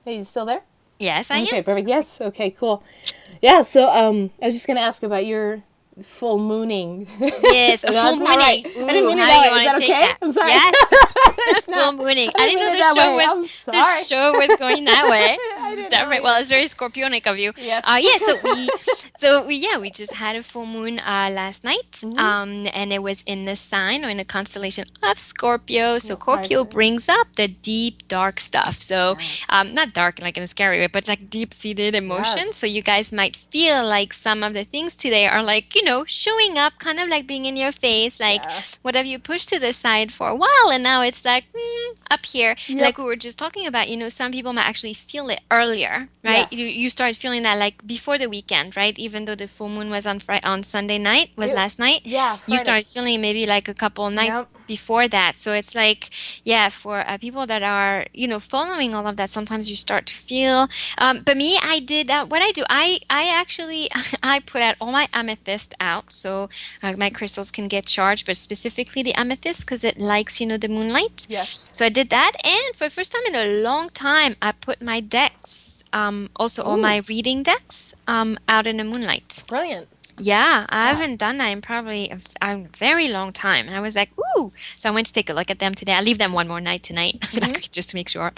Hey, you still there? Yes, I Okay, am. perfect. Yes. Okay, cool. Yeah, so I was just gonna ask about your full mooning. Yes, a full That's not right. mooning. I didn't Ooh, mean it how that you way. Is want that to take okay? that? I'm sorry. Yes, It's not. full mooning. I I didn't didn't mean know it that way. I'm the sorry. show was going that way. I It's didn't know different. Well, either. it's very scorpionic of you. Yes. Yeah. So we just had a full moon last night. Hmm. And it was in the sign or in the constellation of Scorpio. So Yep, right. Scorpio brings up the deep, dark stuff. So Yeah. not dark like in a scary way, but like deep-seated emotions. So you Yes. guys might feel like some of the things today are like, showing up, kind of like being in your face, like Yeah. what have you pushed to the side for a while, and now it's like up here. And like Yep. we were just talking about, some people might actually feel it earlier, right? You Yes. you start feeling that like before the weekend, right? Even though the full moon was on Sunday night, was It. last night, Yeah. you Friday. start feeling maybe like a couple nights Yep. before that. So it's like, yeah, for people that are, following all of that, sometimes you start to feel. But me, I did what I do. I actually I put out all my amethyst out, so my crystals can get charged, but specifically the amethyst because it likes, the moonlight. Yes. So I did that, and for the first time in a long time, I put my decks, also all Ooh. my reading decks, out in the moonlight. Brilliant. Yeah, I Yeah. haven't done that in probably a very long time. And I was like, ooh. So I went to take a look at them today. I'll leave them one more night tonight, Hmm. just to make sure.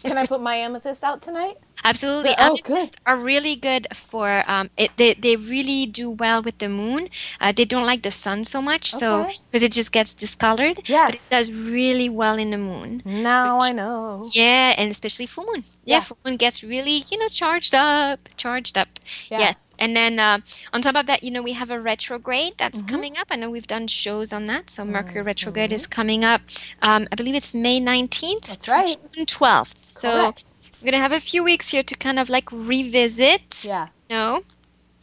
Can I put my amethyst out tonight? Absolutely. Oh, good. Amethysts are really good for it. They really do well with the moon. They don't like the sun so much, so Okay. because it just gets discolored, but it Yes. does really well in the moon. So Now I know. yeah, and especially full moon. Yeah, Yeah. full moon gets really, charged up, charged up. Yeah. Yes. And then on top of that, we have a retrograde that's Mhm. coming up. I know we've done shows on that. So Mercury retrograde Mhm. is coming up. I believe it's May 19th That's through right. June 12th. So Correct. we're gonna have a few weeks here to kind of like revisit, Yeah.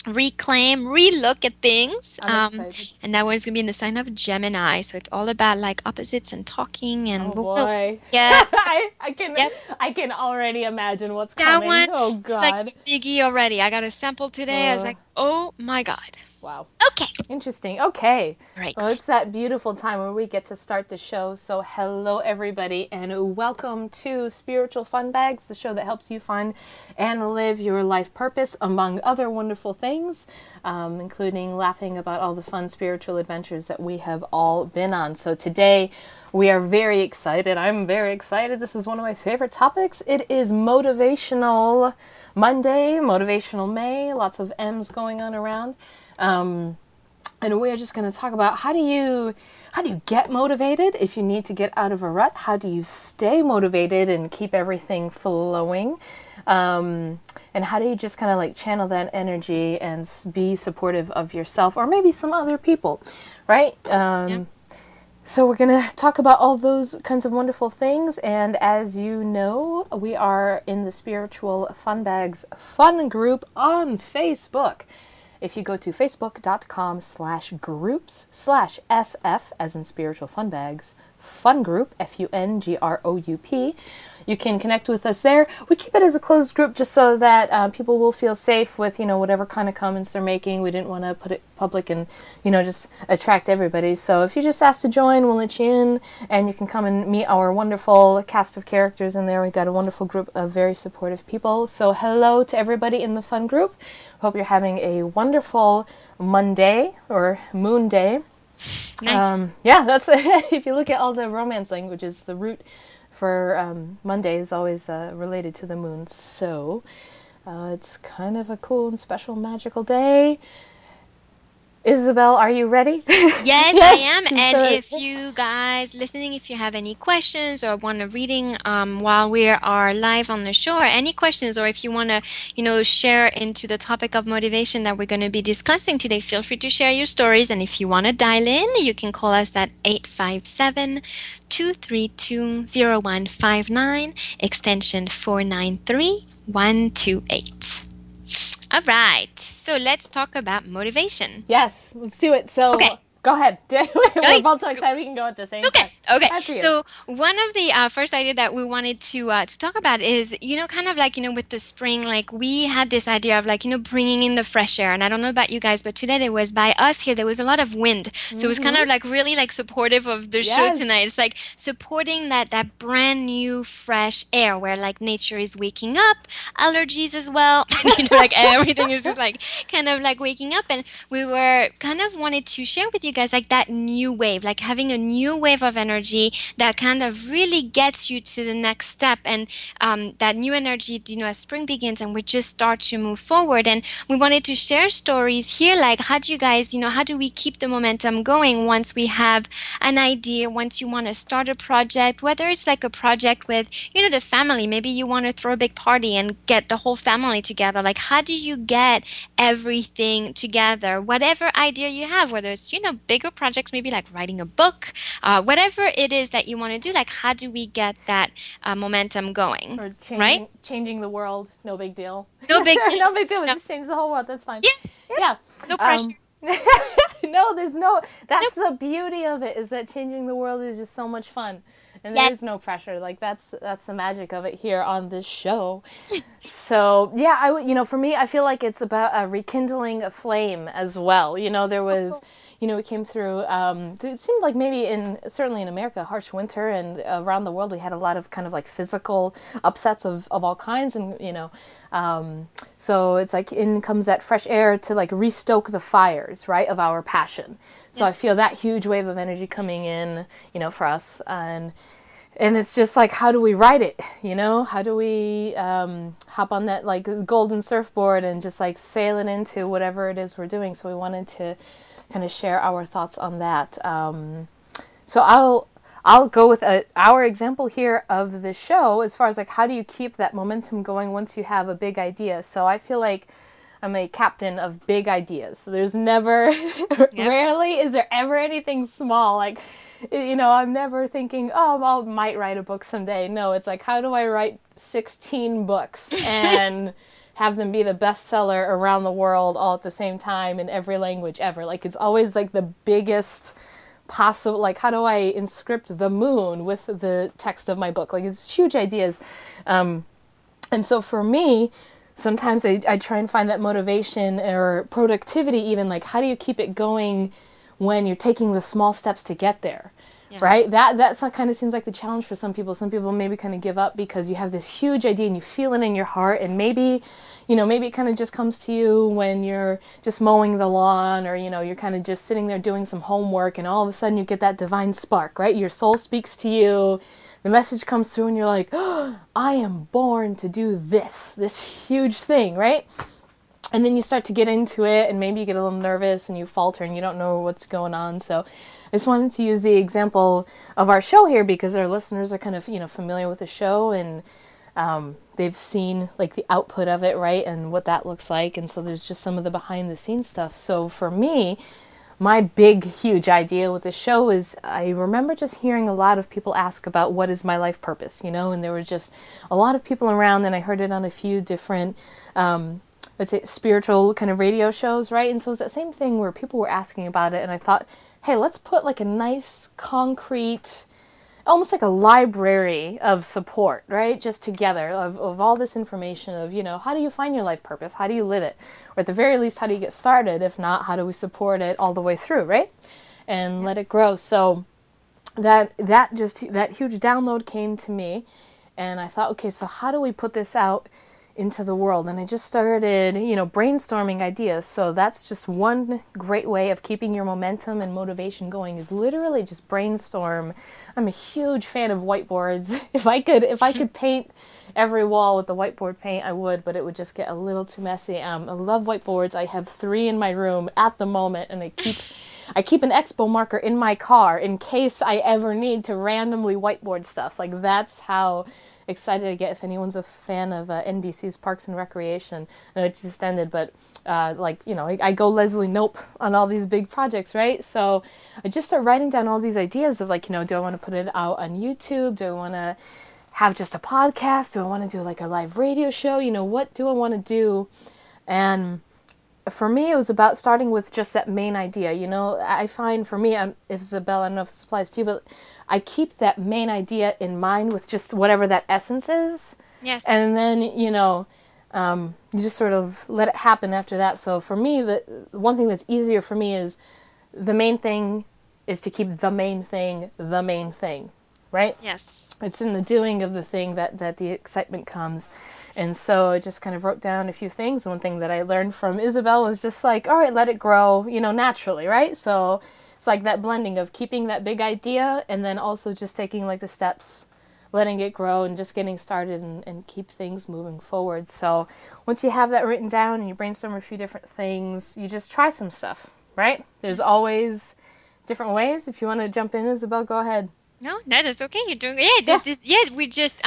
reclaim, relook at things. I'm excited. And that one's gonna be in the sign of Gemini. So it's all about like opposites and talking and Oh boy. yeah, I can yep. I can already imagine what's That coming. one Oh is like god. a biggie already. I got a sample today. I was Uh, like, oh my God. wow. Okay. Interesting. Okay. Well, Great. it's that beautiful time where we get to start the show. So, hello, everybody, and welcome to Spiritual Funbags, the show that helps you find and live your life purpose, among other wonderful things, including laughing about all the fun spiritual adventures that we have all been on. So, today we are very excited. I'm very excited. This is one of my favorite topics. It is Motivational Monday, Motivational May, lots of M's going on around. And we're just going to talk about how do you get motivated if you need to get out of a rut? How do you stay motivated and keep everything flowing? And how do you just kind of like channel that energy and be supportive of yourself or maybe some other people, right? Yeah. So we're going to talk about all those kinds of wonderful things. And as you know, we are in the Spiritual Funbags fun group on Facebook. If you go to facebook.com/groups/SF, as in Spiritual Funbags, Fun Group, FUNGROUP, you can connect with us there. We keep it as a closed group just so that people will feel safe with, whatever kind of comments they're making. We didn't want to put it public and, just attract everybody. So if you just ask to join, we'll let you in, and you can come and meet our wonderful cast of characters in there. We've got a wonderful group of very supportive people. So hello to everybody in the Fun Group. Hope you're having a wonderful Monday or Moon Day. Nice. Yeah, that's if you look at all the Romance languages, the root for Monday is always related to the moon. So it's kind of a cool and special magical day. Isabel, are you ready? Yes, I Yes. am. And So if you guys listening, if you have any questions or want a reading while we are live on the show, or any questions, or if you want to, share into the topic of motivation that we're going to be discussing today, feel free to share your stories. And if you want to dial in, you can call us at 857-232-0159, extension 493128. All right. So let's talk about motivation. yes, let's do it. Okay. So Go ahead. We're Okay. both so excited we can go at the same Okay. time. Okay. After you. So one of the first idea that we wanted to talk about is, kind of like, with the spring, like we had this idea of like, bringing in the fresh air. And I don't know about you guys, but today there was by us here, there was a lot of wind. So it was kind Mm-hmm. of like really like supportive of the show Yes. tonight. It's like supporting that brand new fresh air where like nature is waking up, allergies as well. Like everything is just like kind of like waking up. And we were kind of wanted to share with you guys like that new wave, like having a new wave of energy that kind of really gets you to the next step. And that new energy, as spring begins and we just start to move forward. And we wanted to share stories here, like how do you guys, how do we keep the momentum going once we have an idea, once you want to start a project, whether it's like a project with, the family, maybe you want to throw a big party and get the whole family together. Like, how do you get everything together? Whatever idea you have, whether it's, bigger projects, maybe like writing a book, whatever it is that you want to do, like, how do we get that momentum going? Or Right? changing the world. No big deal. No big deal. No big deal. We No. just change the whole world. That's fine. Yeah, Yeah. no pressure. Um, no, there's no. Nope. That's the beauty of it, is that changing the world is just so much fun, and there is Yes. no pressure. Like that's the magic of it here on this show. So yeah, I would, for me, I feel like it's about rekindling a flame as well. There was, we came through. It seemed like maybe certainly in America, harsh winter, and around the world we had a lot of kind of like physical upsets of all kinds, and so it's like in comes that fresh air to like restoke the fires, right, of our passion. So I Yes. feel that huge wave of energy coming in, for us, and it's just like, how do we ride it? How do we hop on that like golden surfboard and just like sail it into whatever it is we're doing? So we wanted to kind of share our thoughts on that. So I'll go with our example here of the show as far as like, how do you keep that momentum going once you have a big idea? So I feel like I'm a captain of big ideas. So there's never, Yep. rarely is there ever anything small. Like, I'm never thinking, oh, I might write a book someday. No, it's like, how do I write 16 books and have them be the bestseller around the world all at the same time in every language ever? Like, it's always like the biggest possible, like, how do I inscript the moon with the text of my book? Like, it's huge ideas. And so for me, sometimes I try and find that motivation or productivity, even like, how do you keep it going when you're taking the small steps to get there? Yeah. Right? That kind of seems like the challenge for some people. Some people maybe kind of give up because you have this huge idea and you feel it in your heart, and maybe it kind of just comes to you when you're just mowing the lawn, or you're kind of just sitting there doing some homework, and all of a sudden you get that divine spark, right? Your soul speaks to you, the message comes through, and you're like, oh, I am born to do this huge thing, right? And then you start to get into it, and maybe you get a little nervous and you falter and you don't know what's going on. So I just wanted to use the example of our show here because our listeners are kind of, familiar with the show, and they've seen like the output of it, right? And what that looks like. And so there's just some of the behind the scenes stuff. So for me, my big, huge idea with the show is, I remember just hearing a lot of people ask about what is my life purpose, and there were just a lot of people around, and I heard it on a few different, let's say, spiritual kind of radio shows, right? And so it's that same thing where people were asking about it, and I thought, hey, let's put like a nice, concrete, almost like a library of support, right? Just together of all this information of, how do you find your life purpose? How do you live it? Or at the very least, how do you get started? If not, how do we support it all the way through, right? And let it grow. So that huge download came to me, and I thought, okay, so how do we put this out into the world? And I just started, brainstorming ideas. So that's just one great way of keeping your momentum and motivation going, is literally just brainstorm. I'm a huge fan of whiteboards. If I could paint every wall with the whiteboard paint, I would, but it would just get a little too messy. I love whiteboards. I have 3 in my room at the moment, and I keep an expo marker in my car in case I ever need to randomly whiteboard stuff. Like, that's how excited I get. If anyone's a fan of NBC's Parks and Recreation, I know it just ended, but I go Leslie Nope on all these big projects, right? So I just start writing down all these ideas of like, do I want to put it out on YouTube? Do I want to have just a podcast? Do I want to do like a live radio show? What do I want to do? And for me, it was about starting with just that main idea. You know, I find for me, Isabel, I don't know if this applies to you, but I keep that main idea in mind with just whatever that essence is. Yes. And then, you just sort of let it happen after that. So for me, the one thing that's easier for me is the main thing is to keep the main thing, right? Yes. It's in the doing of the thing that the excitement comes. And so I just kind of wrote down a few things. One thing that I learned from Isabel was just like, all right, let it grow, naturally, right? So it's like that blending of keeping that big idea and then also just taking like the steps, letting it grow and just getting started and keep things moving forward. So once you have that written down and you brainstorm a few different things, you just try some stuff, right? There's always different ways. If you want to jump in, Isabel, go ahead. No, that is okay. You're doing yeah. Yeah. Yeah. We just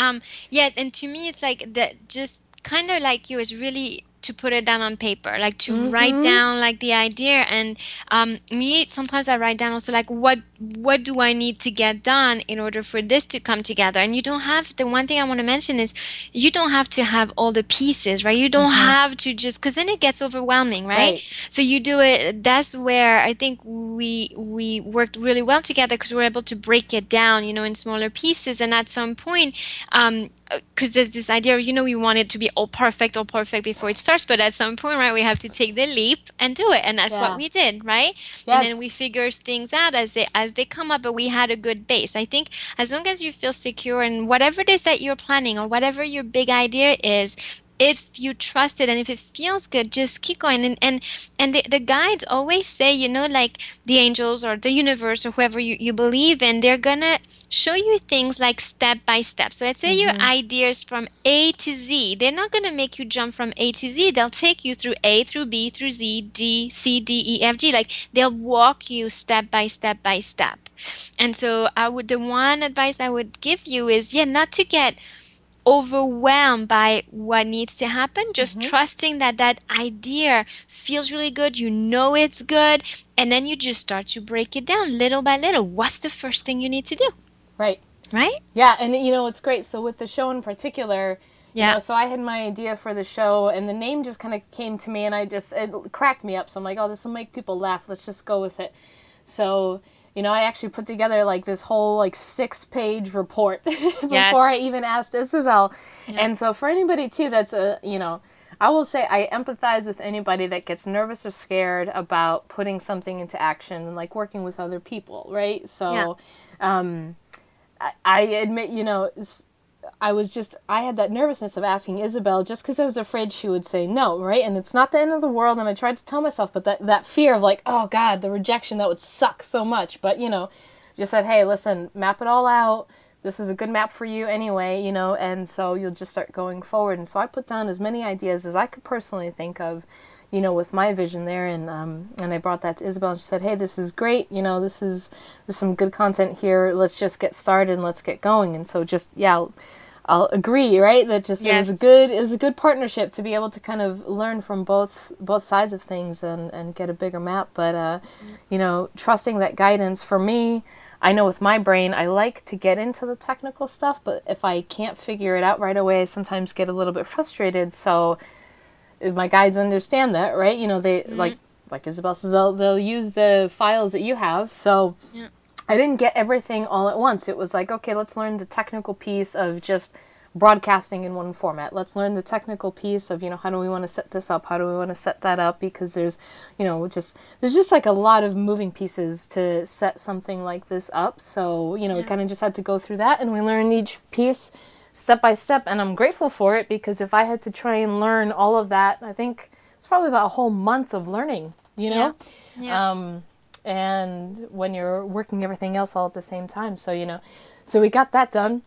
yeah, and to me, it's like that. Just kind of like you is really to put it down on paper, like to write Mm-hmm. down like the idea. And me sometimes I write down also like what do I need to get done in order for this to come together. And you don't have the one thing I want to mention is you don't have to have all the pieces, right? You don't Mm-hmm. have to just because then it gets overwhelming, right? Right. So you do it. That's where I think we worked really well together because we're able to break it down, in smaller pieces. And at some point, because there's this idea, we want it to be all perfect before it starts. But at some point, right, we have to take the leap and do it, and that's what Yeah. we did, right? And then Yes. we figure things out as they come up. But we had a good base. I think as long as you feel secure in whatever it is that you're planning or whatever your big idea is, if you trust it and if it feels good, just keep going. And the guides always say, like the angels or the universe or whoever you believe in, they're gonna show you things like step by step. So let's say your Mm-hmm. ideas from A to Z. They're not gonna make you jump from A to Z. They'll take you through A through B through Z, D, C, D, E, F, G. Like they'll walk you step by step by step. And so the one advice I would give you is, yeah, not to get overwhelmed by what needs to happen, just Mm-hmm. trusting that that idea feels really good, it's good, and then you just start to break it down little by little. What's the first thing you need to do, Right. right? Yeah, and it's great. So with the show in particular, Yeah. so I had my idea for the show, and the name just kind of came to me, and it cracked me up. So I'm like, oh, this will make people laugh. Let's just go with it. So I actually put together like this whole like 6-page report before I Yes. even asked Isabel. Yeah. And so for anybody too, that's I will say I empathize with anybody that gets nervous or scared about putting something into action and like working with other people, right? Yeah. So I admit, I had that nervousness of asking Isabel just because I was afraid she would say no, right? And it's not the end of the world, and I tried to tell myself, but that fear of like, oh God, the rejection, that would suck so much. But, just said, hey, listen, map it all out. This is a good map for you anyway, and so you'll just start going forward. And so I put down as many ideas as I could personally think of, with my vision there, and I brought that to Isabel, and she said, "Hey, this is great. There's some good content here. Let's just get started and let's get going." And so just yeah, I'll agree, right? That just Yes. it was a good partnership to be able to kind of learn from both sides of things and get a bigger map. But trusting that guidance for me. I know with my brain, I like to get into the technical stuff, but if I can't figure it out right away, I sometimes get a little bit frustrated. So my guides understand that, right? They Mm, like Isabel says, they'll use the files that you have. So yeah. I didn't get everything all at once. It was like, okay, let's learn the technical piece of just broadcasting in one format. Let's learn the technical piece of, how do we want to set this up? How do we want to set that up? Because there's just like a lot of moving pieces to set something like this up. So, we Yeah. kind of just had to go through that, and we learned each piece step by step, and I'm grateful for it because if I had to try and learn all of that, I think it's probably about a whole month of learning, Yeah. Yeah. and when you're working everything else all at the same time. So, so we got that done,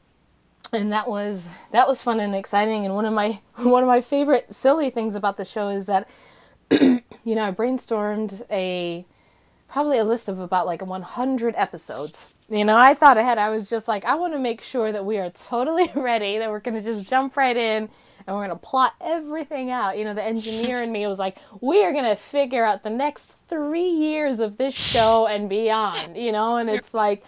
and that was fun and exciting. And one of my one of my favorite silly things about the show is that I brainstormed probably a list of about like 100 episodes. I thought ahead. I was just like, I want to make sure that we are totally ready, that we're going to just jump right in and we're going to plot everything out. The engineer in me was like, we are going to figure out the next 3 years of this show and beyond, and it's like,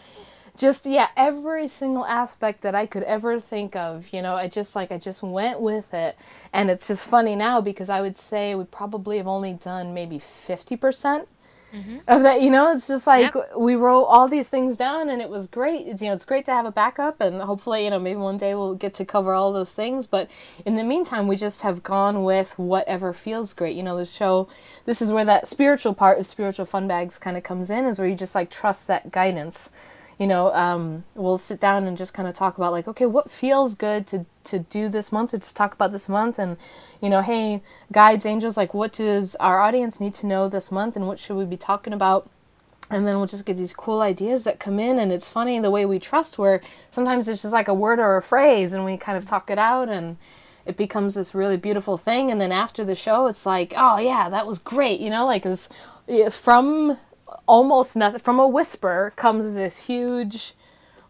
just yeah, every single aspect that I could ever think of, I just went with it. And it's just funny now because I would say we probably have only done maybe 50% Mm-hmm. of that. It's just like Yep. we wrote all these things down and it was great. It's great to have a backup, and hopefully, maybe one day we'll get to cover all those things. But in the meantime, we just have gone with whatever feels great. The show, this is where that spiritual part of Spiritual Fun Bags kind of comes in, is where you just like trust that guidance. We'll sit down and just kind of talk about like, okay, what feels good to do this month, or to talk about this month, and hey, guides, angels, like, what does our audience need to know this month, and what should we be talking about? And then we'll just get these cool ideas that come in, and it's funny the way we trust, where sometimes it's just like a word or a phrase, and we kind of talk it out, and it becomes this really beautiful thing. And then after the show, it's like, oh yeah, that was great, like this, from almost nothing, from a whisper comes this huge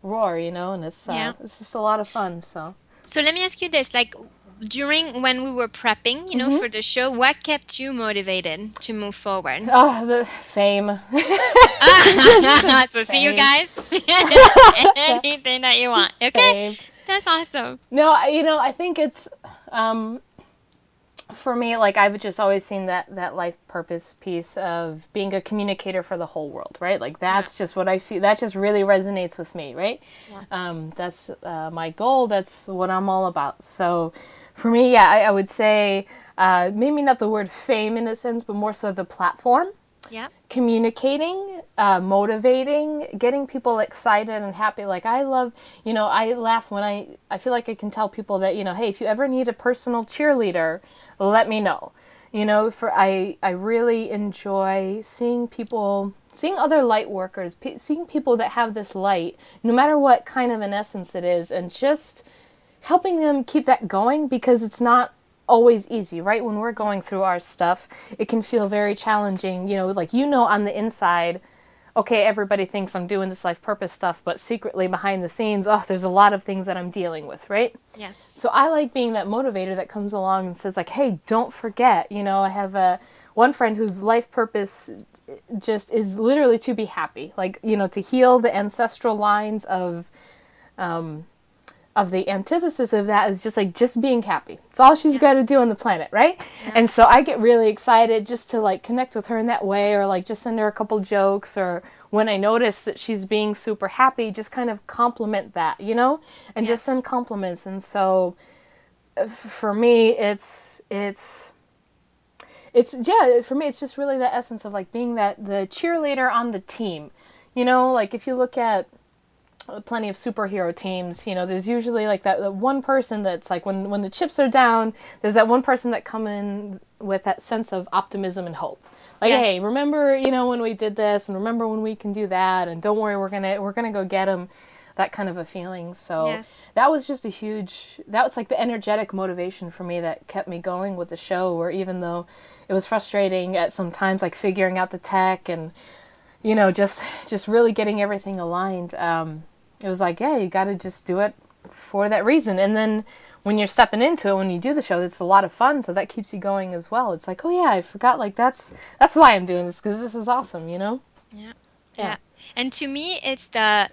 roar, and Yeah. it's just a lot of fun. So So let me ask you this, like during when we were prepping, for the show, what kept you motivated to move forward? the fame. Just So see you fame. guys. Anything that you want. Just Okay. fame. That's awesome. No, I think it's, um, for me, like, I've just always seen that life purpose piece of being a communicator for the whole world, right? Like, Yeah. that's just what I feel. That just really resonates with me, right? Yeah. That's my goal. That's what I'm all about. So, for me, yeah, I would say, maybe not the word fame in a sense, but more so the platform. Yeah. Communicating, motivating, getting people excited and happy. Like, I love, I laugh when I feel like I can tell people that, hey, if you ever need a personal cheerleader, let me know. I really enjoy seeing other light workers, seeing people that have this light, no matter what kind of an essence it is, and just helping them keep that going, because it's not always easy, right? When we're going through our stuff, it can feel very challenging, like, on the inside, okay, everybody thinks I'm doing this life purpose stuff, but secretly behind the scenes, oh, there's a lot of things that I'm dealing with, right? Yes. So I like being that motivator that comes along and says like, hey, don't forget, I have one friend whose life purpose just is literally to be happy, like, to heal the ancestral lines of the antithesis of that is just like just being happy. It's all she's Yeah. got to do on the planet, right? Yeah. And so I get really excited just to like connect with her in that way, or like just send her a couple jokes, or when I notice that she's being super happy, just kind of compliment that, and just Yes. send compliments. And so for me, yeah, for me it's just really the essence of like being that the cheerleader on the team. Like, if you look at plenty of superhero teams, there's usually like that one person that's like, when the chips are down, there's that one person that come in with that sense of optimism and hope. Like, hey, Yes. remember, when we did this, and remember when we can do that, and don't worry, we're gonna go get them. That kind of a feeling. So Yes. that was just that was like the energetic motivation for me that kept me going with the show, where even though it was frustrating at some times, like figuring out the tech and, just really getting everything aligned, it was like, yeah, you got to just do it for that reason. And then when you're stepping into it, when you do the show, it's a lot of fun. So that keeps you going as well. It's like, oh yeah, I forgot. Like, that's why I'm doing this, because this is awesome. Yeah. Yeah. Yeah. And to me, it's the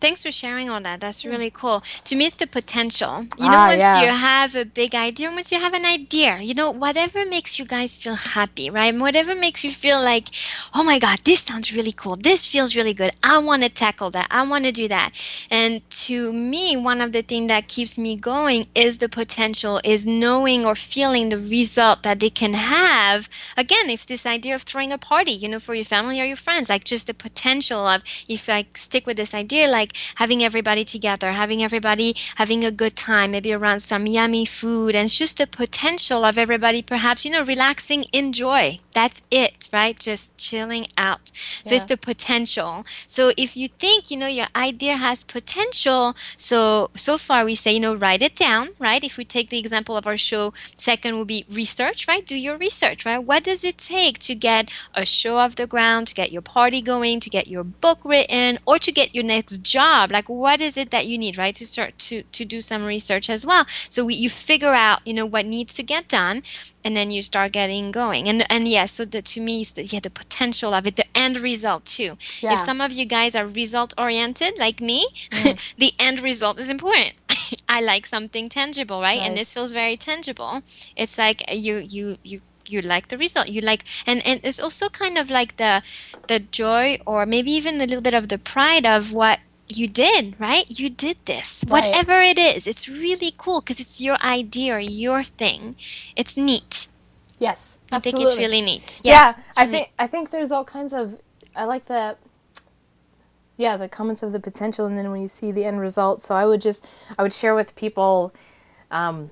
thanks for sharing all that. That's really cool. To me, it's the potential. Ah, Once you yeah. have a big idea, once you have an idea, whatever makes you guys feel happy, right? Whatever makes you feel like, oh my God, this sounds really cool. This feels really good. I want to tackle that. I want to do that. And to me, one of the things that keeps me going is the potential, is knowing or feeling the result that they can have. Again, if this idea of throwing a party, for your family or your friends, like just the potential of, if I stick with this idea, like having everybody together, having everybody having a good time, maybe around some yummy food, and it's just the potential of everybody perhaps, relaxing, enjoy. That's it, right? Just chilling out. So it's Yeah. the potential. So if you think, your idea has potential, so far we say, write it down, right? If we take the example of our show, second would be research, right? Do your research, right? What does it take to get a show off the ground, to get your party going, to get your book written, or to get your next job? Like, what is it that you need, right? To start to do some research as well. So you figure out, what needs to get done, and then you start getting going. And yes, so to me, it's the potential of it, the end result too. If Yeah. some of you guys are result oriented like me, Mm, the end result is important. I like something tangible, right? And this nice. feels very tangible. It's like you like the result. You like, and it's also kind of like the joy, or maybe even a little bit of the pride of what you did, right? You did this. Right. Whatever it is, it's really cool because it's your idea or your thing. It's neat. Yes, I think it's absolutely. really neat. Yeah, Yes, it's really. I think there's all kinds of, I like that. Yeah, the comments of the potential, and then when you see the end result. So I would share with people. Um,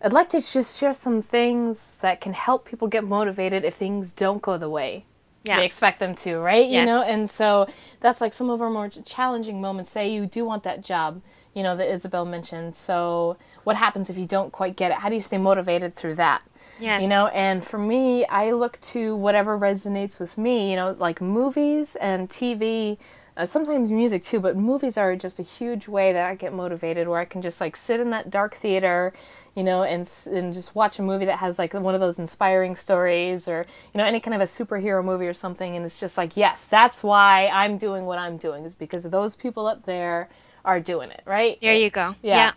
I'd like to just share some things that can help people get motivated if things don't go the way Yeah. they expect them to, right? You know, Yes. and so that's like some of our more challenging moments. Say you do want that job, you know, that Isabel mentioned. So what happens if you don't quite get it? How do you stay motivated through that? You know, Yes. and for me, I look to whatever resonates with me, you know, like movies and TV, sometimes music too, but movies are just a huge way that I get motivated, where I can just like sit in that dark theater, you know, and just watch a movie that has like one of those inspiring stories, or, you know, any kind of a superhero movie or something. And it's just like, yes, that's why I'm doing what I'm doing, is because those people up there are doing it, right? There you go. Yeah. Yeah.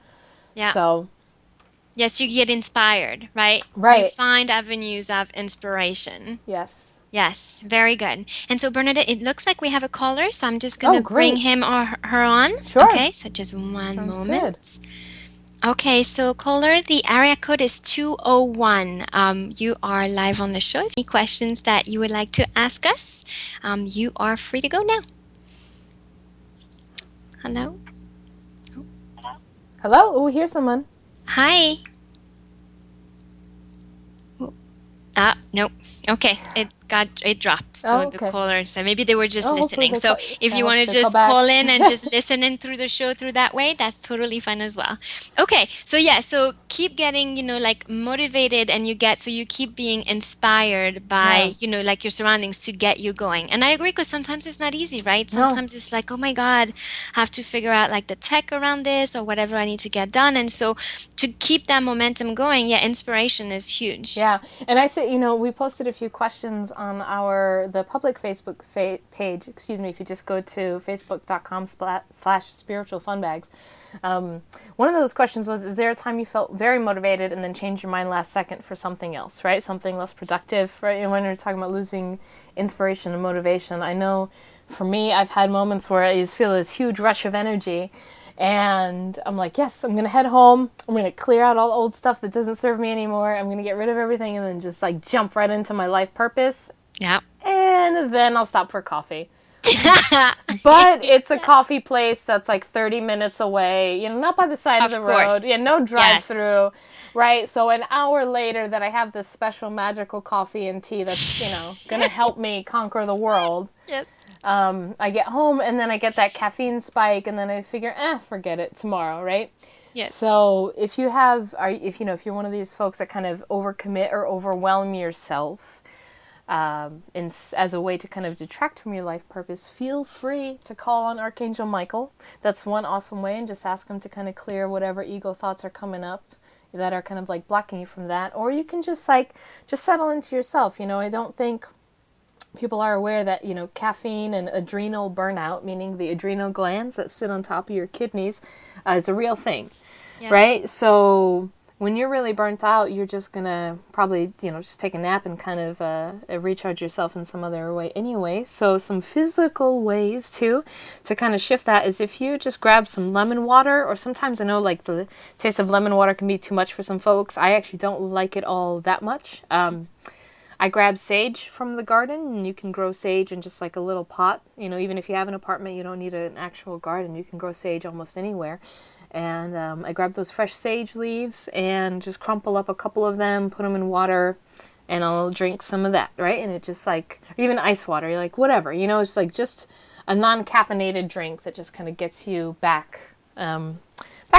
Yeah. So, Yes, you get inspired, right? You right. find avenues of inspiration. Yes. Yes, very good. And so, Bernadette, it looks like we have a caller, so I'm just going Oh, to bring great. him or her on. Sure. Okay, so just one Sounds good. moment. Okay, so caller, the area code is 201. You are live on the show. If any questions that you would like to ask us, you are free to go now. Hello? Hello? Oh, here's someone. Hi. Nope. Okay, it dropped. So Oh, the okay. caller said maybe they were just Oh, hopefully listening. they So call. if I you hope want to they call just back. call in and just listen in through the show through that way, that's totally fine as well. Okay, so yeah, so keep getting, like motivated, and you keep being inspired Yeah. by, like your surroundings to get you going. And I agree, because sometimes it's not easy, right? No. Sometimes it's like, oh my God, I have to figure out like the tech around this or whatever I need to get done. And so to keep that momentum going, yeah, inspiration is huge. Yeah, and I say, you know, we posted a few questions on the public Facebook page. Excuse me, if you just go to facebook.com/slash spiritual funbags. One of those questions was, is there a time you felt very motivated and then changed your mind last second for something else, right? Something less productive, right? And when you're talking about losing inspiration and motivation, I know for me, I've had moments where I just feel this huge rush of energy. And I'm like, yes, I'm going to head home. I'm going to clear out all the old stuff that doesn't serve me anymore. I'm going to get rid of everything and then just like jump right into my life purpose. Yeah. And then I'll stop for coffee. But it's a Yes. coffee place that's like 30 minutes away, you know, not by the side of Of the road. Yeah, course. no drive Yes. through, right? So an hour later that I have this special magical coffee and tea that's, you know, going to help me conquer the world. Yes. I get home and then I get that caffeine spike and then I figure, forget it, tomorrow, right? Yes. So if you're one of these folks that kind of overcommit or overwhelm yourself, as a way to kind of detract from your life purpose, feel free to call on Archangel Michael. That's one awesome way, and just ask him to kind of clear whatever ego thoughts are coming up that are kind of like blocking you from that. Or you can just settle into yourself. You know, I don't think people are aware that, you know, caffeine and adrenal burnout, meaning the adrenal glands that sit on top of your kidneys, is a real thing, Yes. right? So when you're really burnt out, you're just gonna probably, you know, just take a nap and kind of recharge yourself in some other way anyway. So some physical ways too to kind of shift that is if you just grab some lemon water, or sometimes I know like the taste of lemon water can be too much for some folks. I actually don't like it all that much. I grab sage from the garden, and you can grow sage in just like a little pot. You know, even if you have an apartment, you don't need an actual garden. You can grow sage almost anywhere. And I grab those fresh sage leaves and just crumple up a couple of them, put them in water, and I'll drink some of that, right? And it just like, or even ice water, you're like, whatever, you know, it's like just a non-caffeinated drink that just kind of gets you back in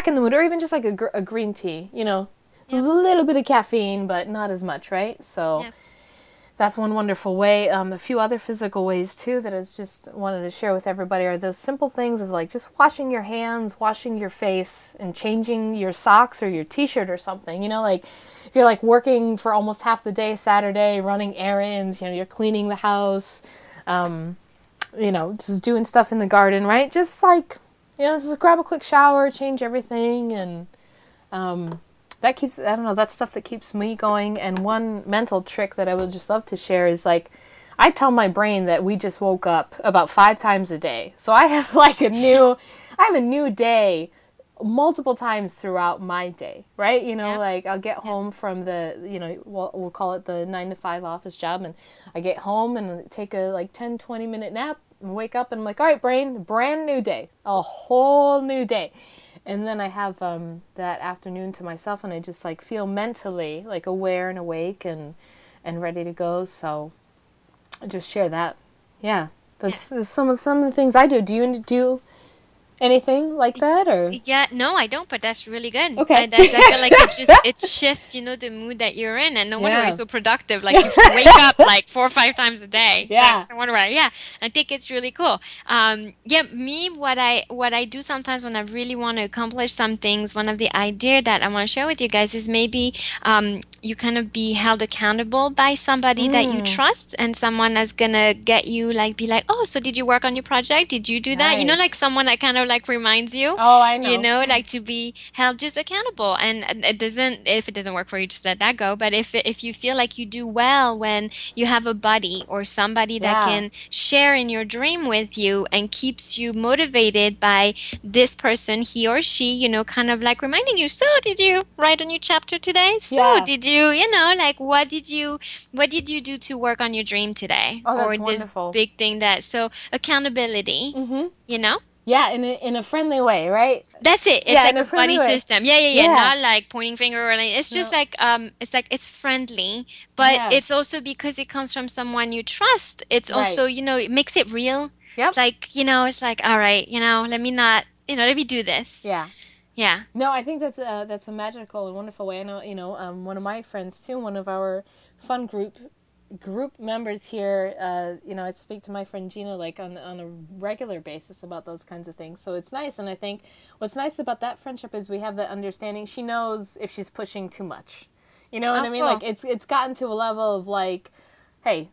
the mood, or even just like a green tea, you know. Yeah. There's a little bit of caffeine, but not as much, right? So Yes. that's one wonderful way. A few other physical ways too that I just wanted to share with everybody are those simple things of like just washing your hands, washing your face, and changing your socks or your t-shirt or something. You know, like if you're like working for almost half the day Saturday, running errands, you know, you're cleaning the house, Just doing stuff in the garden, right? Just like, just grab a quick shower, change everything, and um, that keeps, I don't know, that's stuff that keeps me going. And one mental trick that I would just love to share is like, I tell my brain that we just woke up about 5 times a day. So I have like I have a new day multiple times throughout my day, right? Yeah. Like I'll get Yes. home from we'll call it the 9 to 5 office job, and I get home and take a like 10-20 minute nap and wake up and I'm like, all right, brain, brand new day, a whole new day. And then I have that afternoon to myself, and I just like feel mentally like aware and awake and ready to go. So I just share that. Yeah, Yes. that's some of the things I do. Do you do anything like Y- that or? Yeah, no, I don't, but that's really good. Okay. I feel like it shifts, the mood that you're in, and no wonder why you're Yeah. so productive. Like if you wake up like 4 or 5 times a day, like Yeah. no wonder why. Yeah, I think it's really cool. Yeah, me, what I do sometimes when I really want to accomplish some things, one of the idea that I want to share with you guys is maybe you kind of be held accountable by somebody that you Mm, trust and someone that's gonna get you like be like, oh, so did you work on your project? Did you do that? Like nice. someone that kind of like reminds you, Oh, I know. like to be held just accountable. And it doesn't, if it doesn't work for you, just let that go. But if you feel like you do well when you have a buddy or somebody that Yeah. can share in your dream with you and keeps you motivated by this person, he or she, kind of like reminding you, so did you write a new chapter today? So Yeah. did you, like what did you do to work on your dream today? Oh, Or that's this wonderful. big thing that, so accountability, Mhm. you know? Yeah, in a friendly way, right? That's it. It's Yeah, in like a a friendly buddy way. system. Yeah, yeah, yeah. Yeah. Not like pointing finger or anything. It's just No. like it's friendly, but Yeah. it's also because it comes from someone you trust. It's Right. also, it makes it real. It's Yep. like, it's like, all right, let me not, let me do this. Yeah. Yeah. No, I think that's a magical and wonderful way. I know, one of my friends too, one of our fun group members here. I speak to my friend Gina like on a regular basis about those kinds of things. So it's nice, and I think what's nice about that friendship is we have that understanding. She knows if she's pushing too much. You know what Oh, I mean? Like cool. it's gotten to a level of like, hey,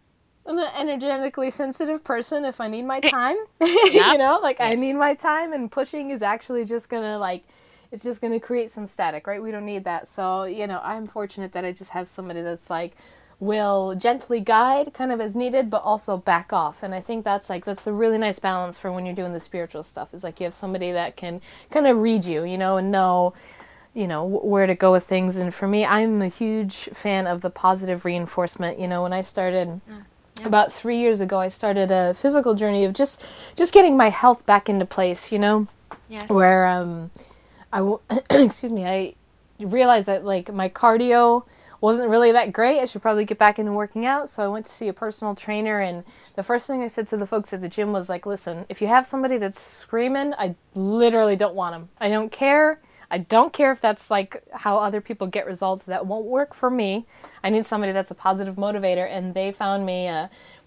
I'm an energetically sensitive person. If I need my time, Yep. like I Yes. need my time, and pushing is actually just gonna like, it's just gonna create some static, right? We don't need that. So, I'm fortunate that I just have somebody that's like, will gently guide kind of as needed, but also back off. And I think that's a really nice balance for when you're doing the spiritual stuff. Is like you have somebody that can kind of read you, and know where to go with things. And for me, I'm a huge fan of the positive reinforcement. When I started Oh, yeah. about 3 years ago, I started a physical journey of just getting my health back into place. Yes. Where excuse me, I realized that like my cardio wasn't really that great. I should probably get back into working out. So I went to see a personal trainer, and the first thing I said to the folks at the gym was like, "Listen, if you have somebody that's screaming, I literally don't want them. I don't care. I don't care if that's like how other people get results. That won't work for me. I need somebody that's a positive motivator." And they found me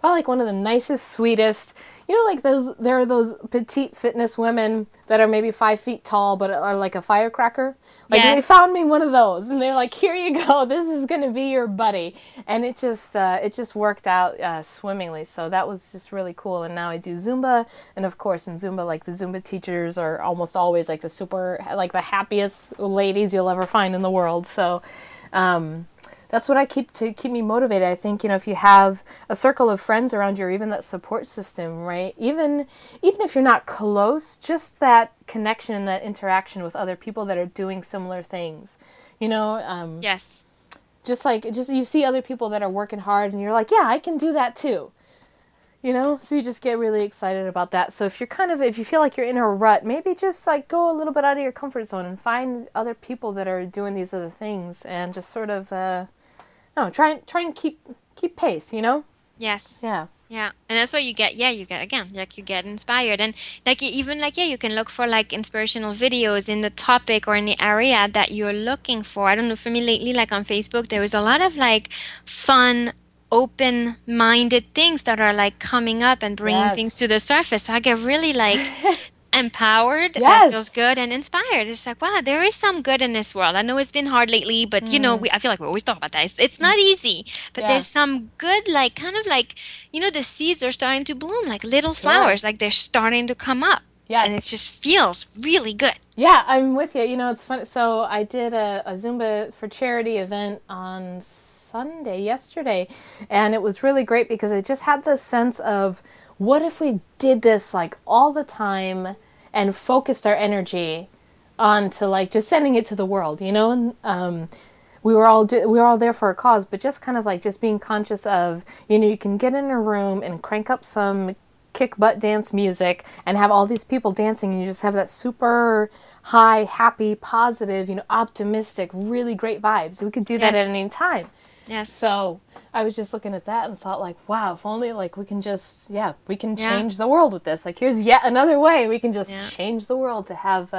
probably like one of the nicest, sweetest. Like there are those petite fitness women that are maybe 5 feet tall but are like a firecracker. Like they Yes. found me one of those, and they're like, "Here you go. This is gonna be your buddy." And it just worked out swimmingly. So that was just really cool. And now I do Zumba, and of course in Zumba, like the Zumba teachers are almost always like the super, like the happiest ladies you'll ever find in the world. So that's what I keep to keep me motivated. I think, if you have a circle of friends around you, or even that support system, right? Even if you're not close, just that connection and that interaction with other people that are doing similar things. You know, Yes. just you see other people that are working hard, and you're like, yeah, I can do that too. So you just get really excited about that. So if you feel like you're in a rut, maybe just like go a little bit out of your comfort zone and find other people that are doing these other things, and just sort of no, try and keep pace. Yes. Yeah. Yeah. And that's what you get. Yeah, you get again, like you get inspired. And like even like, yeah, you can look for like inspirational videos in the topic or in the area that you're looking for. I don't know, for me lately, like on Facebook, there was a lot of like fun, open-minded things that are like coming up and bringing things Yes. to the surface. So I get really like empowered, that feels Yes. good and inspired. It's like, wow, there is some good in this world. I know it's been hard lately, but Mm, I feel like we always talk about that. It's not easy, but yeah. there's some good, like kind of like, the seeds are starting to bloom, like little Sure. flowers, like they're starting to come up, and it Yes. just feels really good. Yeah, I'm with you. You know, it's funny. So I did a Zumba for charity event on Sunday, yesterday, and it was really great because it just had this sense of what if we did this like all the time and focused our energy onto like just sending it to the world, you know? And we were all there for a cause, but just kind of like just being conscious of, you can get in a room and crank up some kick butt dance music and have all these people dancing, and you just have that super high, happy, positive, optimistic, really great vibes. We could do that at Yes, any time. yes, So I was just looking at that and thought like, wow, if only like we can just, yeah, we can yeah, change the world with this. Like here's yet another way we can just yeah. change the world to have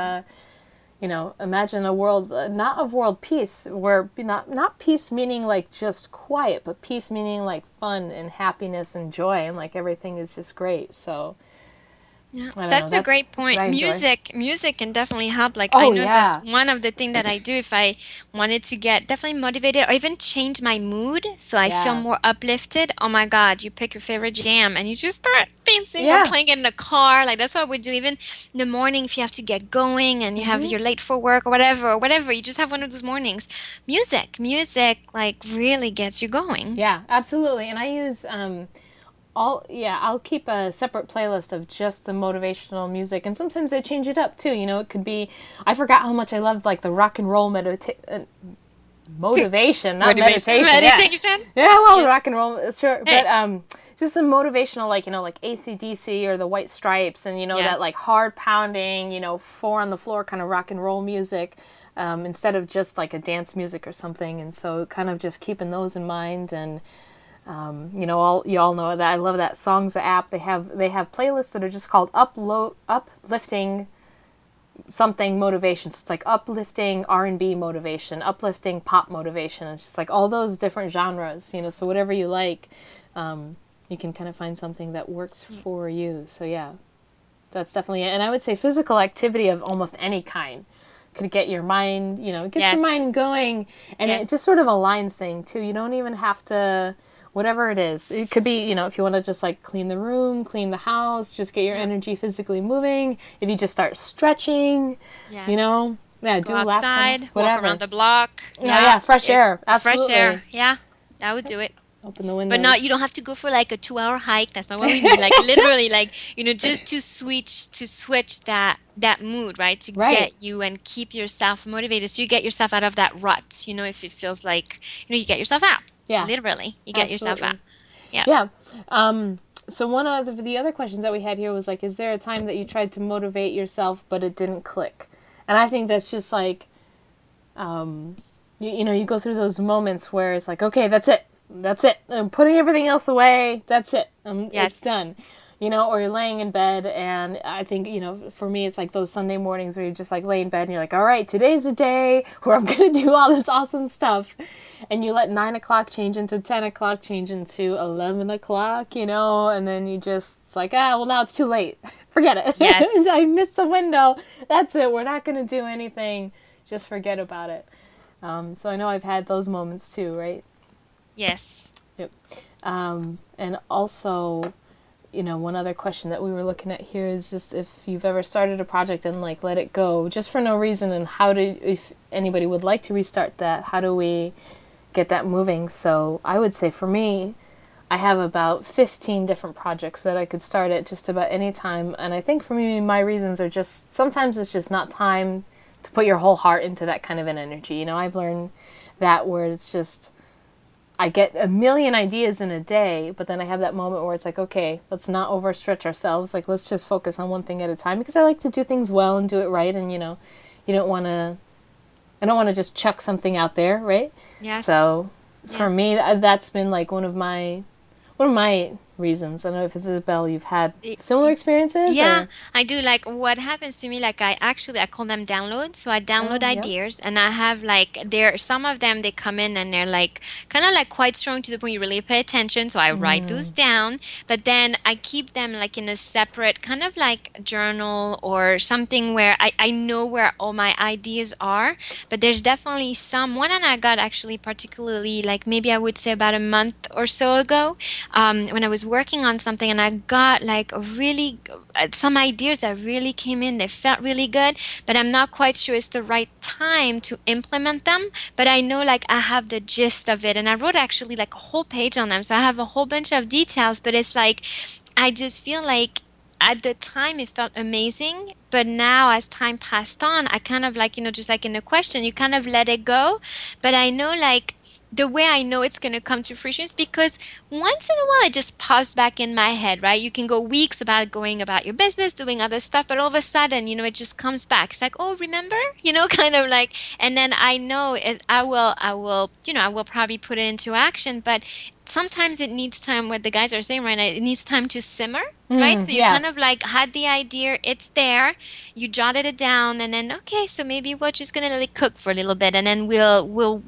imagine a world, not of world peace, where not peace meaning like just quiet, but peace meaning like fun and happiness and joy, and like everything is just great. So Yeah, I don't know. that's a great That's what point. I enjoy. Music can definitely help. Like I Oh know that's yeah, one of the things that I do if I wanted to get definitely motivated or even change my mood so I feel yeah, more uplifted. Oh my God, you pick your favorite jam and you just start dancing or yeah. playing it in the car. Like that's what we do. Even in the morning if you have to get going and you're late for work or whatever, you just have one of those mornings. Music like really gets you going. Yeah, absolutely. And I use I'll keep a separate playlist of just the motivational music, and sometimes I change it up too. It could be, I forgot how much I loved like the rock and roll motivation, not Motivation. meditation. Yeah, Meditation. yeah. Well, Yes. rock and roll, sure, but Hey. just the motivational, like like AC/DC or the White Stripes, and that like Yes. hard pounding, four on the floor kind of rock and roll music, instead of just like a dance music or something. And so, kind of just keeping those in mind. And all you all know that I love that Songs app. They have playlists that are just called uplifting something motivation. So it's like uplifting R&B motivation, uplifting pop motivation. It's just like all those different genres. So whatever you like, you can kind of find something that works for you. So yeah, that's definitely it. And I would say physical activity of almost any kind could get your mind, it gets your Yes. mind going, and it just Yes. sort of aligns thing too. You don't even have to, whatever it is. It could be, if you want to just like clean the room, clean the house, just get your Yeah. energy physically moving. If you just start stretching, Yes. yeah, Go do laps on outside, walk around whatever. the block. Oh Yeah. yeah, fresh air, Fresh absolutely. air. Yeah. That would do it. Open the But not, windows. you don't have to go for like a 2 hour hike. That's not what we mean. Like literally, like, just to switch that mood, right? To Right. get you and keep yourself motivated. So you get yourself out of that rut, if it feels like, you get yourself out. Yeah, Literally, you get yourself out. absolutely. Yeah. Yeah. So one of the other questions that we had here was like, is there a time that you tried to motivate yourself but it didn't click? And I think that's just like, you go through those moments where it's like, okay, that's it. I'm putting everything else away. That's it. It's Yes. done. Or you're laying in bed, and I think, for me, it's like those Sunday mornings where you just like lay in bed and you're like, all right, today's the day where I'm going to do all this awesome stuff. And you let 9 o'clock change into 10 o'clock, change into 11 o'clock, and then it's like, well, now it's too late. Forget it. Yes. I missed the window. That's it. We're not going to do anything. Just forget about it. So I know I've had those moments too, right? Yes. Yep. And also, one other question that we were looking at here is just if you've ever started a project and like let it go just for no reason, and if anybody would like to restart that, how do we get that moving? So I would say for me, I have about 15 different projects that I could start at just about any time. And I think for me, my reasons are just sometimes it's just not time to put your whole heart into that kind of an energy. I've learned that where it's just, I get a million ideas in a day, but then I have that moment where it's like, okay, let's not overstretch ourselves. Like, let's just focus on one thing at a time, because I like to do things well and do it right. And, you don't want to, I don't want to just chuck something out there, right? Yes. So for Yes. me, that's been like one of my reasons. I don't know if Isabel, you've had similar experiences Yeah, or. I do. Like what happens to me, like I call them downloads. So I download Oh, yep. ideas and I have like there some of them they come in and they're like kind of like quite strong to the point you really pay attention. So I write those Mm, down, but then I keep them like in a separate kind of like journal or something where I know where all my ideas are. But there's definitely some one and I got actually particularly like maybe I would say about a month or so ago when I was working on something and I got like a really some ideas that really came in. They felt really good, but I'm not quite sure it's the right time to implement them. But I know like I have the gist of it, and I wrote actually like a whole page on them. So I have a whole bunch of details, but it's like I just feel like at the time it felt amazing, but now as time passed on, I kind of like, just like in the question, you kind of let it go. But I know like the way I know it's going to come to fruition is because once in a while it just pops back in my head, right? You can go weeks about going about your business, doing other stuff, but all of a sudden, it just comes back. It's like, oh, remember? Kind of like, and then I know it, I will probably put it into action, but sometimes it needs time, what the guys are saying right now, it needs time to simmer. Right? So you yeah. kind of like had the idea, it's there, you jotted it down, and then okay, so maybe we're just gonna let it cook for a little bit, and then we'll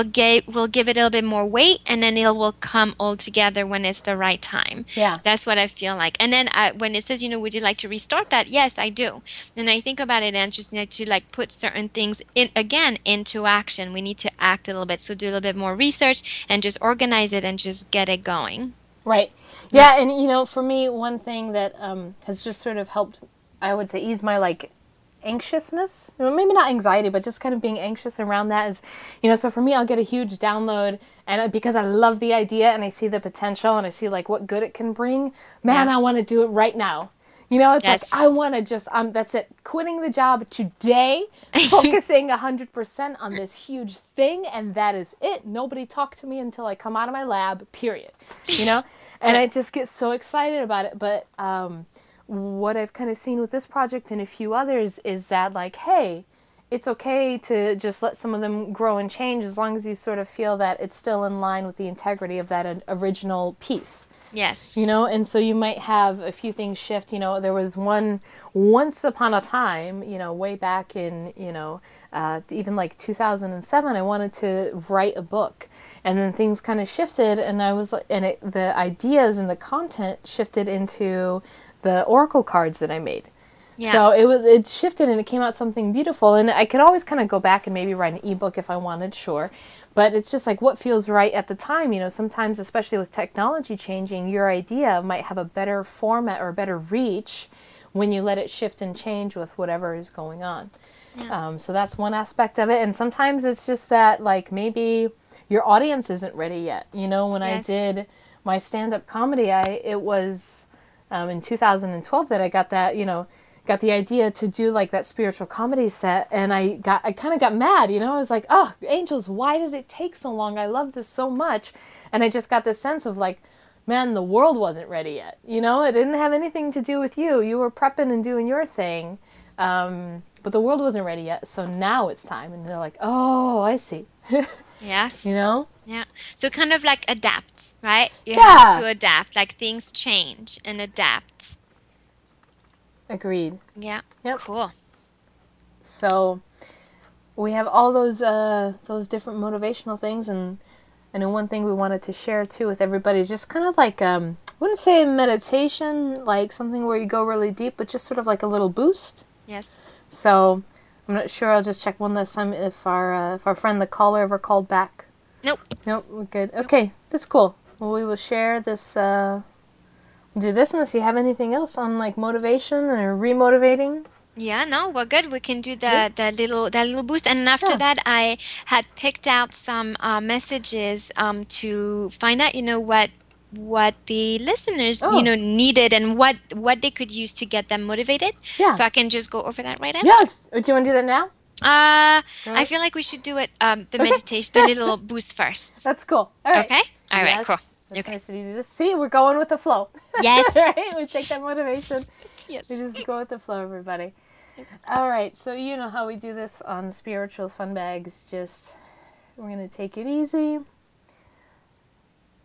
give it a little bit more weight, and then it will come all together when it's the right time. Yeah. That's what I feel like. And then when it says, would you like to restart that? Yes, I do. And I think about it and just need to like put certain things in again into action. We need to act a little bit. So do a little bit more research and just organize it and just get it going. Right. Yeah. Yeah, and for me, one thing that has just sort of helped, I would say, ease my like anxiousness. Maybe not anxiety, but just kind of being anxious around that is, so for me, I'll get a huge download, and because I love the idea and I see the potential and I see like what good it can bring, man, Yeah. I want to do it right now. It's like I Yes. want to just that's it, quitting the job today, focusing 100% on this huge thing, and that is it. Nobody talk to me until I come out of my lab. Period. You know, and I Yes. just get so excited about it. But what I've kind of seen with this project and a few others is that like, hey, it's okay to just let some of them grow and change as long as you sort of feel that it's still in line with the integrity of that original piece. Yes. And so you might have a few things shift. There was one once upon a time, way back in, even like 2007, I wanted to write a book. And then things kind of shifted, and I was like, the ideas and the content shifted into the oracle cards that I made. Yeah. So it shifted and it came out something beautiful. And I could always kind of go back and maybe write an ebook if I wanted, sure. But it's just like what feels right at the time. Sometimes, especially with technology changing, your idea might have a better format or a better reach when you let it shift and change with whatever is going on. Yeah. So that's one aspect of it. And sometimes it's just that like maybe your audience isn't ready yet. When I Yes. did my stand-up comedy, it was in 2012 that I got that, got the idea to do like that spiritual comedy set, and I kind of got mad. I was like, oh, angels, why did it take so long? I love this so much. And I just got this sense of like, man, the world wasn't ready yet. It didn't have anything to do with you. You were prepping and doing your thing, but the world wasn't ready yet, so now it's time. And they're like, oh, I see. you Yes. know Yeah. So kind of like adapt, right? You have yeah, to adapt, like things change and adapt. agreed. Yeah. Yep. Cool. So we have all those different motivational things, and then one thing we wanted to share too with everybody is just kind of like I wouldn't say meditation, like something where you go really deep, but just sort of like a little boost. Yes. So I'm not sure. I'll just check one last time if our friend the caller ever called back. Nope. Nope, we're good. Nope. Okay, that's cool. Well, we will share this. Do this unless you have anything else on like motivation or remotivating. Yeah, no, we're good. We can do Good. that little boost. And after Yeah. that, I had picked out some messages to find out, what the listeners, Oh, needed and what they could use to get them motivated. yeah. So I can just go over that right after. Yes. Do you want to do that now? I Right. feel like we should do it the Okay. meditation, the little boost first. That's cool. All right. Okay? All right, cool. Yes. That's Okay. nice and easy. See, we're going with the flow. Yes. Right? We take that motivation. We Yes. just go with the flow, everybody. Yes. All right. So you know how we do this on Spiritual Funbags. Just we're gonna take it easy,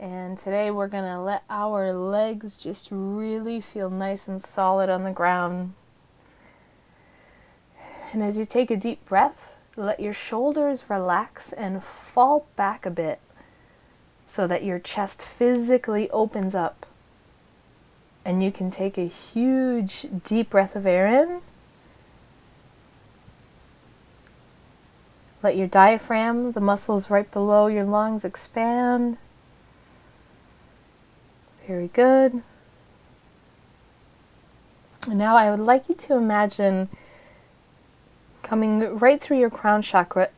And today we're going to let our legs just really feel nice and solid on the ground. And as you take a deep breath, let your shoulders relax and fall back a bit so that your chest physically opens up. And you can take a huge deep breath of air in. Let your diaphragm, the muscles right below your lungs, expand. Very good. And now I would like you to imagine coming right through your crown chakra.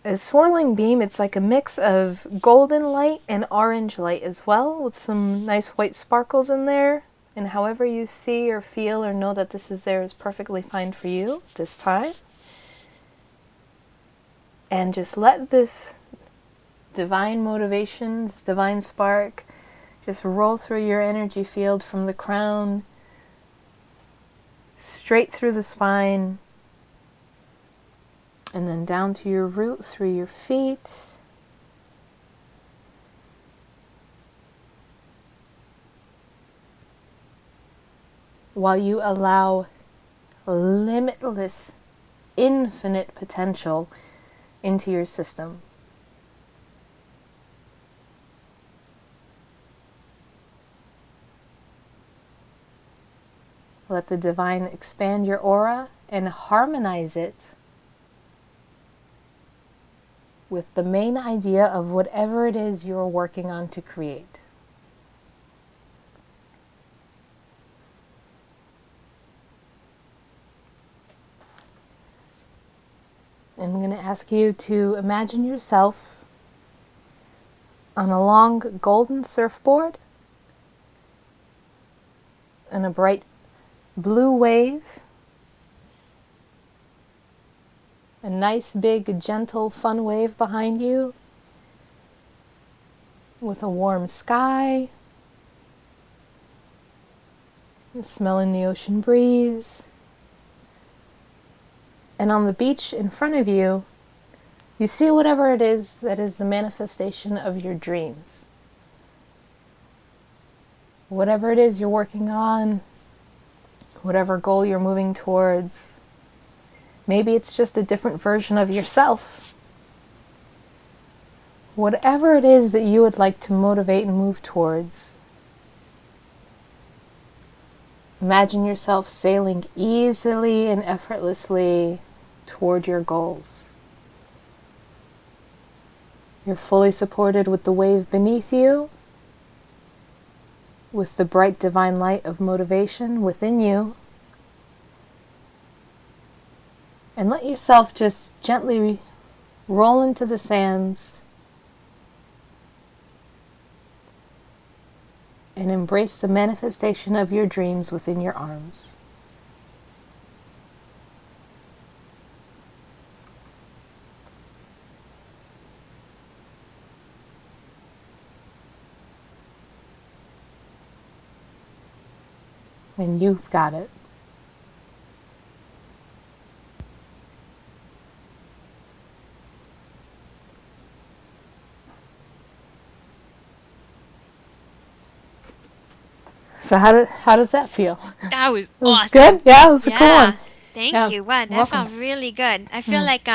A swirling beam, it's like a mix of golden light and orange light as well, with some nice white sparkles in there. And however you see or feel or know that this is there is perfectly fine for you this time. And just let this divine motivation, this divine spark, just roll through your energy field from the crown, straight through the spine, and then down to your root through your feet. While you allow limitless, infinite potential into your system. Let the divine expand your aura and harmonize it with the main idea of whatever it is you're working on to create. And I'm going to ask you to imagine yourself on a long golden surfboard and a bright blue wave, a nice big gentle fun wave behind you with a warm sky, and smelling the ocean breeze. And on the beach in front of you, you see whatever it is that is the manifestation of your dreams. Whatever it is you're working on, whatever goal you're moving towards. Maybe it's just a different version of yourself. Whatever it is that you would like to motivate and move towards, imagine yourself sailing easily and effortlessly toward your goals. You're fully supported with the wave beneath you, with the bright divine light of motivation within you. And let yourself just gently roll into the sands and embrace the manifestation of your dreams within your arms. And you've got it. So how does that feel? That was It was awesome. good? Yeah, it was a cool Yeah. one. Thank Yeah, you. Wow, that welcome. felt really good. I feel like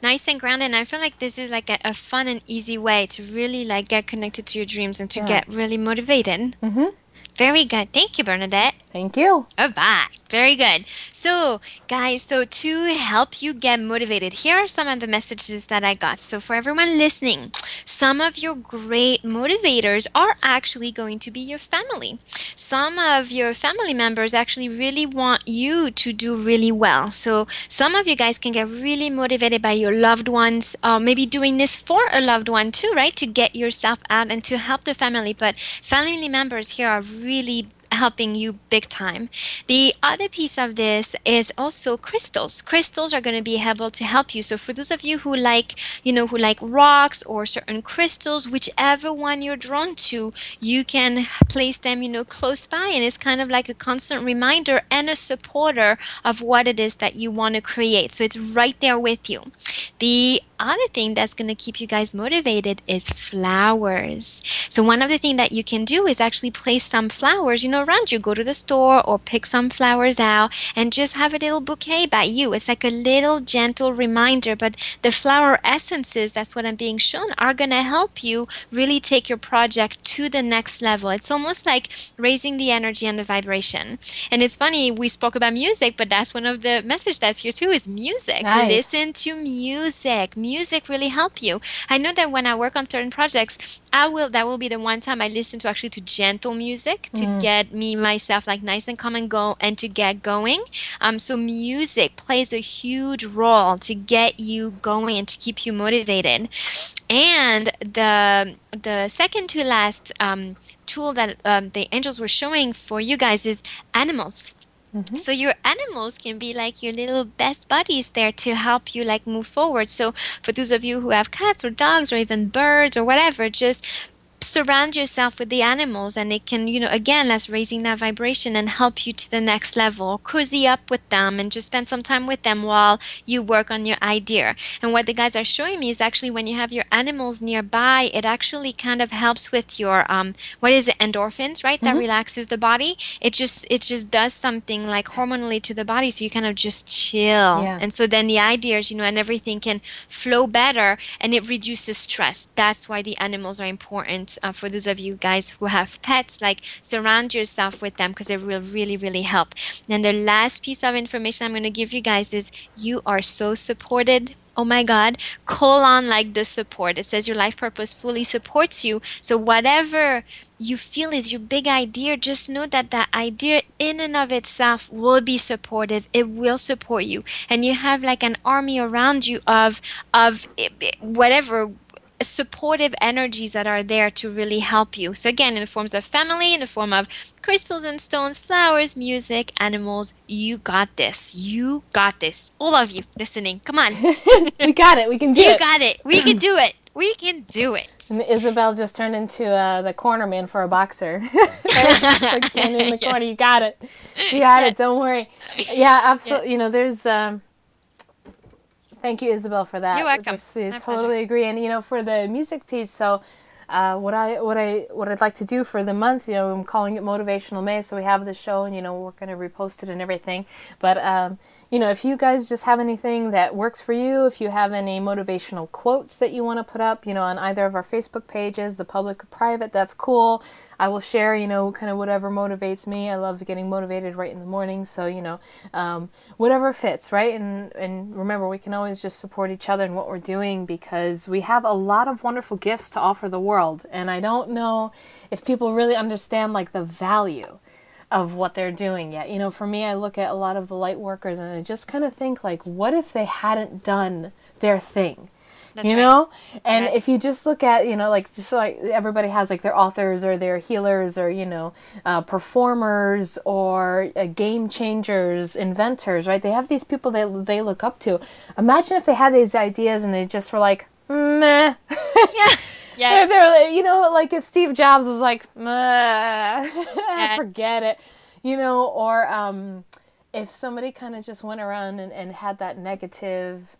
nice and grounded, and I feel like this is like a fun and easy way to really like get connected to your dreams and to Yeah. get really motivated. Mm-hmm. Very good. Thank you, Bernadette. Thank you. All right, very good. So, guys, so to help you get motivated, here are some of the messages that I got. So, for everyone listening, some of your great motivators are actually going to be your family. Some of your family members actually really want you to do really well. So, some of you guys can get really motivated by your loved ones, maybe doing this for a loved one too, right? To get yourself out and to help the family. But family members here are really helping you big time. The other piece of this is also crystals. Crystals are going to be able to help you. So for those of you who like, who like rocks or certain crystals, whichever one you're drawn to, you can place them, close by, and it's kind of like a constant reminder and a supporter of what it is that you want to create. So it's right there with you. The other thing that's going to keep you guys motivated is flowers. So one of the things that you can do is actually place some flowers, around you. Go to the store or pick some flowers out and just have a little bouquet by you. It's like a little gentle reminder, but the flower essences, that's what I'm being shown, are going to help you really take your project to the next level. It's almost like raising the energy and the vibration. And it's funny, we spoke about music, but that's one of the message that's here too, is music. Nice. Listen to music. Music really help you. I know that when I work on certain projects, that will be the one time I listen to actually to gentle music to Mm. get me myself like nice and calm and go and to get going. So music plays a huge role to get you going and to keep you motivated. And the second to last tool that the angels were showing for you guys is animals. Hmm. So your animals can be like your little best buddies there to help you like move forward. So for those of you who have cats or dogs or even birds or whatever, just surround yourself with the animals, and it can, again, that's raising that vibration and help you to the next level. Cozy up with them and just spend some time with them while you work on your idea. And what the guys are showing me is actually when you have your animals nearby, it actually kind of helps with your what is it, endorphins, right? That Hmm. relaxes the body. It just does something like hormonally to the body, so you kind of just chill. Yeah. And so then the ideas, and everything can flow better, and it reduces stress. That's why the animals are important for those of you guys who have pets. Like, surround yourself with them because it will really, really help. And the last piece of information I'm going to give you guys is you are so supported. Oh my God, call on like the support. It says your life purpose fully supports you. So whatever you feel is your big idea, just know that that idea in and of itself will be supportive. It will support you. And you have like an army around you of whatever supportive energies that are there to really help you. So again, in the forms of family, in the form of crystals and stones, flowers, music, animals, you got this. You got this. All of you listening, come on. We got it. We can do You it. got it. We can do it. We can do it. And Isabel just turned into the corner man for a boxer. Right? Just like standing in the corner. Yes. You got it. You got it. Yes. Don't worry. Yeah, Yeah. absolutely. There's. Thank you, Isabel, for You're that. welcome. I My pleasure. totally agree. And for the music piece, so what I'd like to do for the month, I'm calling it Motivational May. So we have the show, and we're going to repost it and everything. But if you guys just have anything that works for you, if you have any motivational quotes that you want to put up, on either of our Facebook pages, the public or private, that's cool. I will share, kind of whatever motivates me. I love getting motivated right in the morning. So, whatever fits, right? And remember, we can always just support each other in what we're doing because we have a lot of wonderful gifts to offer the world. And I don't know if people really understand like the value of what they're doing yet. For me, I look at a lot of the light workers and I just kind of think like, what if they hadn't done their thing? That's right. And if you Yes. just look at, like, just like everybody has like their authors or their healers or, performers or game changers, inventors, right? They have these people that they look up to. Imagine if they had these ideas and they just were like, meh. Yeah. Or Yes. they're, like if Steve Jobs was like, meh, Yes. forget it, or if somebody kind of just went around and had that negative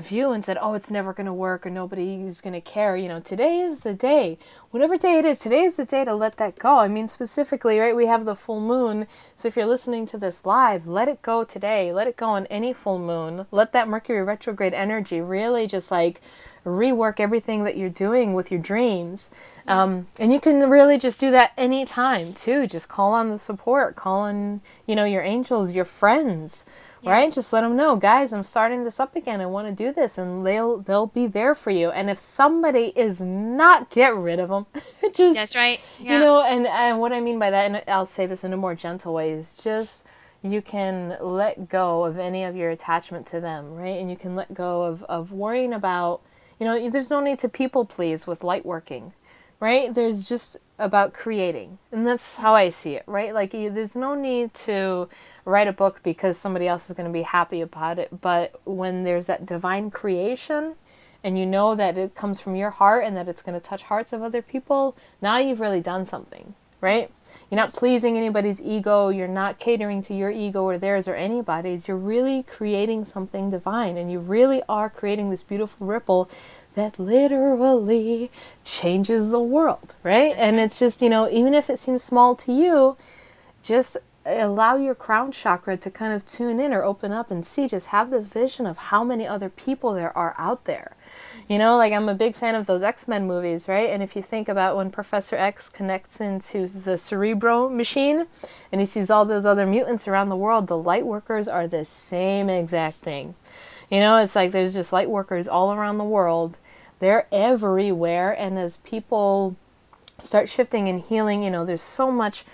view and said, oh, it's never going to work or nobody's going to care. Today is the day. Whatever day it is, today is the day to let that go. I mean, specifically, right, we have the full moon. So if you're listening to this live, let it go today. Let it go on any full moon. Let that Mercury retrograde energy really just like rework everything that you're doing with your dreams. And you can really just do that anytime too. Just call on the support, call on, your angels, your friends. Right? Just Yes. let them know, guys, I'm starting this up again. I want to do this, and they'll be there for you. And if somebody is not, get rid of them. Just That's right. Yeah. and what I mean by that, and I'll say this in a more gentle way, is just you can let go of any of your attachment to them, right? And you can let go of worrying about, there's no need to people please with light working, right? There's just about creating, and that's how I see it, right? Like there's no need to write a book because somebody else is going to be happy about it. But when there's that divine creation and you know that it comes from your heart and that it's going to touch hearts of other people, now you've really done something, right? Yes. You're not pleasing anybody's ego. You're not catering to your ego or theirs or anybody's. You're really creating something divine, and you really are creating this beautiful ripple that literally changes the world, right? And it's just, even if it seems small to you, just allow your crown chakra to kind of tune in or open up and see, just have this vision of how many other people there are out there. Like I'm a big fan of those X-Men movies, right? And if you think about when Professor X connects into the Cerebro machine and he sees all those other mutants around the world, the light workers are the same exact thing. It's like there's just light workers all around the world. They're everywhere. And as people start shifting and healing, there's so much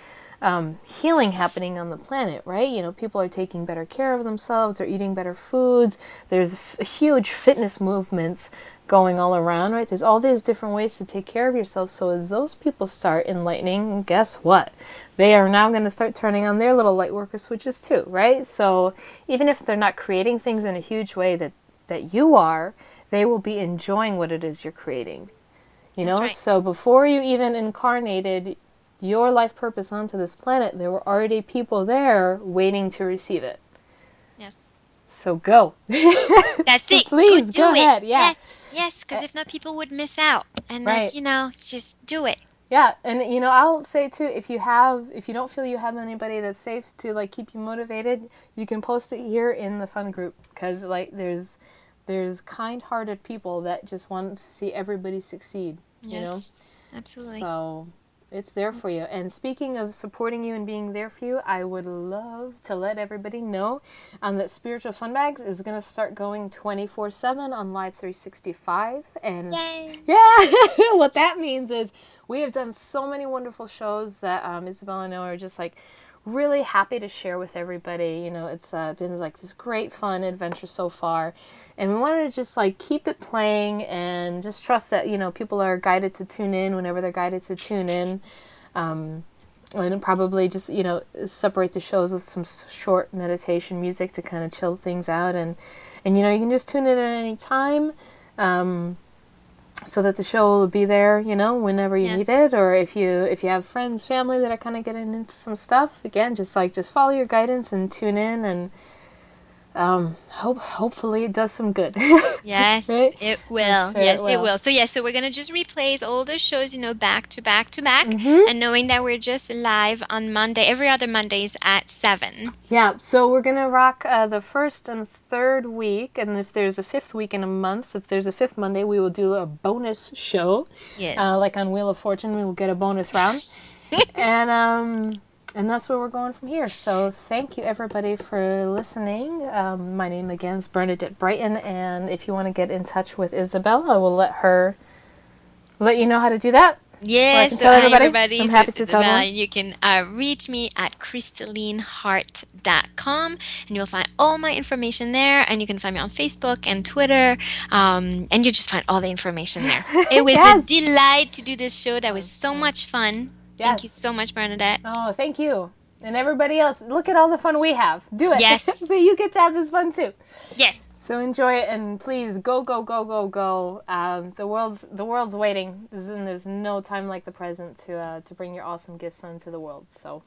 healing happening on the planet, right? People are taking better care of themselves. They're eating better foods. There's huge fitness movements going all around, right? There's all these different ways to take care of yourself. So as those people start enlightening, guess what? They are now going to start turning on their little light worker switches too, right? So even if they're not creating things in a huge way that you are, they will be enjoying what it is you're creating. Right. So before you even incarnated your life purpose onto this planet, there were already people there waiting to receive it. Yes. So go. That's So it. please Go go do it. ahead. Yeah. Yes, because if not, people would miss out. And Right. just do it. Yeah, and I'll say too, if you don't feel you have anybody that's safe to like keep you motivated, you can post it here in the fun group, because like there's kind-hearted people that just want to see everybody succeed. Yes, absolutely. So it's there for you. And speaking of supporting you and being there for you, I would love to let everybody know that Spiritual Funbags is going to start going 24/7 on Live 365. And Yay! yeah, what that means is we have done so many wonderful shows that Isabel and I are just like really happy to share with everybody. It's been like this great fun adventure so far, and we wanted to just like keep it playing and just trust that people are guided to tune in whenever they're guided to tune in, and probably just separate the shows with some short meditation music to kind of chill things out, and you can just tune in at any time, so that the show will be there, whenever you need it. Or if you have friends, family that are kind of getting into some stuff, again, just follow your guidance and tune in, and hopefully it does some good. Yes, Right? it will. Sure Yes, it will. So we're gonna just replace all the shows, back to back to back, and knowing that we're just live on Monday, every other Mondays at 7. Yeah, so we're gonna rock the first and third week, and if there's a fifth week in a month, if there's a fifth Monday, we will do a bonus show. Yes. Like on Wheel of Fortune, we will get a bonus round, and that's where we're going from here. So thank you everybody for listening. My name again is Bernadette Brighton, and if you want to get in touch with Isabel, I will let you know how to do that. Yes, so hi everybody. I'm So happy it's to tell Isabella. them. You can reach me at crystallineheart.com, and you'll find all my information there. And you can find me on Facebook and Twitter, and you just find all the information there. It was a delight to do this show. That was so much fun. Thank you so much, Bernadette. Oh, thank you. And everybody else, look at all the fun we have. Do it. Yes. So you get to have this fun too. Yes. So enjoy it, and please go, go, go, go, go. The world's waiting, and there's no time like the present to bring your awesome gifts onto the world. So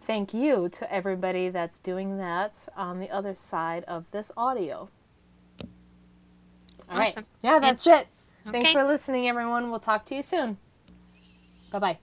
thank you to everybody that's doing that on the other side of this audio. All right. Yeah, that's it. Thanks for listening, everyone. We'll talk to you soon. Bye-bye.